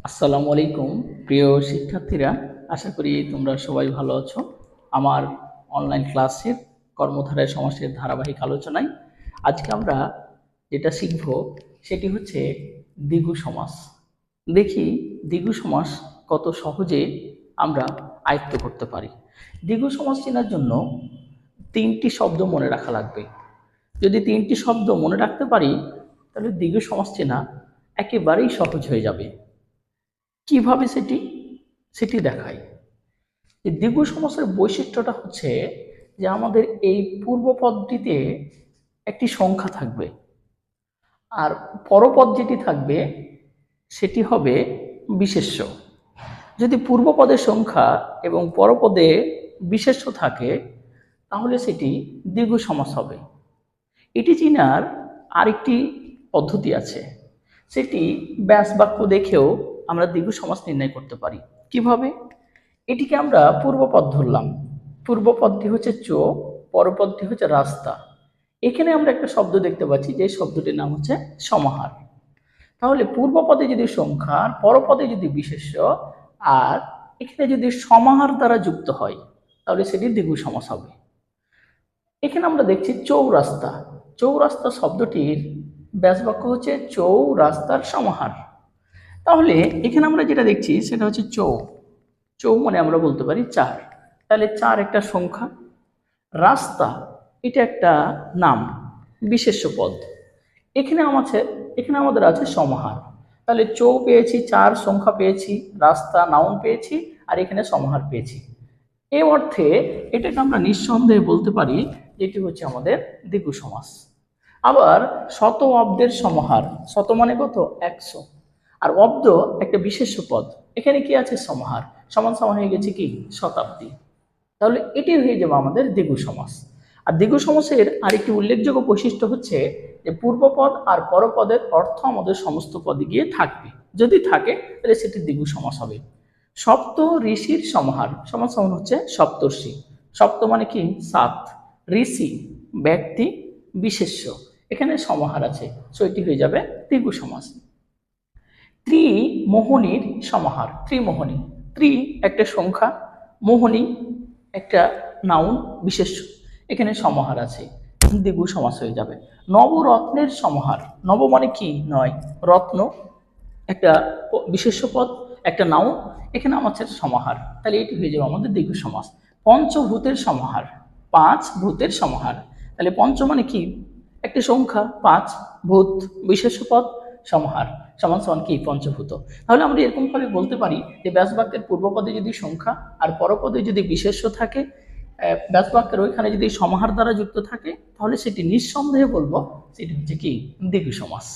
আসসালামু আলাইকুম প্রিয় শিক্ষার্থীরা, আশা করি তোমরা সবাই ভালো আছো। আমার অনলাইন ক্লাসের কর্মধারায় সমাসের ধারাবাহিক আলোচনায় আজকে আমরা যেটা শিখব সেটি হচ্ছে দ্বিগু সমাস। দেখি দ্বিগু সমাস কত সহজে আমরা আয়ত্ত করতে পারি। দ্বিগু সমাস চেনার জন্য তিনটি শব্দ মনে রাখা লাগবে। যদি তিনটি শব্দ মনে রাখতে পারি তাহলে দ্বিগু সমাস চেনা একেবারেই সহজ হয়ে যাবে। কিভাবে সেটি সেটি দেখাই। এই দ্বিগু সমাসের বৈশিষ্ট্যটা হচ্ছে যে আমাদের এই পূর্বপদটিতে একটি সংখ্যা থাকবে, আর পরপদ যেটি থাকবে সেটি হবে বিশেষ্য। যদি পূর্বপদের সংখ্যা এবং পরপদে বিশেষ্য থাকে তাহলে সেটি দ্বিগু সমাস হবে। এটি চেনার আরেকটি পদ্ধতি আছে, সেটি ব্যাস বাক্য দেখেও আমরা দ্বিগু সমাস নির্ণয় করতে পারি। কিভাবে? এটিকে আমরা পূর্বপদ ধরলাম, পূর্বপদটি হচ্ছে চো, পরপদটি হচ্ছে রাস্তা। এখানে আমরা একটা শব্দ দেখতে পাচ্ছি যে শব্দটির নাম হচ্ছে সমাহার। তাহলে পূর্বপদে যদি সংখ্যা, পরপদে যদি বিশেষ্য, আর এখানে যদি সমাহার দ্বারা যুক্ত হয় তাহলে সেটি দ্বিগু সমাস হবে। এখানে আমরা দেখছি চৌরাস্তা। চৌরাস্তা শব্দটির ব্যাসবাক্য হচ্ছে চৌরাস্তার সমাহার। তাহলে এখানে আমরা যেটা দেখছি সেটা হচ্ছে চৌ। চৌ মানে আমরা বলতে পারি চার, তাহলে চার একটা সংখ্যা। রাস্তা এটা একটা নাম, বিশেষ্য পদ। এখানে আমাদের আছে সমাহার। তাহলে চৌ পেয়েছি, চার সংখ্যা পেয়েছি, রাস্তা নাউন পেয়েছি, আর এখানে সমাহার পেয়েছি। এই অর্থে এটাকে আমরা নিঃসন্দেহে বলতে পারি যেটি হচ্ছে আমাদের দ্বিগু সমাস। আবার শত অব্দের সমাহার, শত মানে কত? 100, আর অব্দ একটা বিশেষ্য পদ, এখানে কি আছে? সমাহার, সমান সমান হয়ে গেছে কি? শতাব্দী। তাহলে এটি হয়ে যাবে আমাদের দ্বিগু সমাস। আর দ্বিগু সমাসের আরেকটি উল্লেখযোগ্য বৈশিষ্ট্য হচ্ছে যে পূর্বপদ আর পরপদের অর্থ আমাদের সমস্ত পদে গিয়ে থাকবে। যদি থাকে তাহলে সেটি দ্বিগু সমাস হবে। সপ্ত ঋষির সমাহার, সমান সমান হচ্ছে সপ্তর্ষি। সপ্ত মানে কি? 7, ঋষি ব্যক্তি বিশেষ্য, এখানে সমাহার আছে, সো এটি হয়ে যাবে দ্বিগু সমাস। ত্রিমোহনীর সমাহার, ত্রিমোহনী, ত্রি একটা সংখ্যা, মোহনী একটা নাউন বিশেষ্য, এখানে সমাহার আছে, দ্বিগু সমাস হয়ে যাবে। নবরত্নের সমাহার, নব মানে কি? 9, রত্ন একটা বিশেষ্য পদ, একটা নাউন, এখানে আমাদের সমাহার, তাহলে এটি হয়ে যাবে আমাদের দ্বিগু সমাস। পঞ্চভূতের সমাহার, 5 ভূতের সমাহার, তাহলে পঞ্চ মানে কি? একটি সংখ্যা, 5 ভূত বিশেষ্য পদ, সমাহার, সমান সমান কি? পঞ্চভূত। তাহলে আমরা এরকম ভাবে বলতে পারি যে ব্যাসবাক্যের পূর্বপদে যদি সংখ্যা আর পরপদে যদি বিশেষ্য থাকে, ব্যাসবাক্যের ওইখানে যদি সমাহার দ্বারা যুক্ত থাকে, তাহলে সেটি নিঃসন্দেহে বলবো সেটি হচ্ছে কি? দ্বিগু সমাস।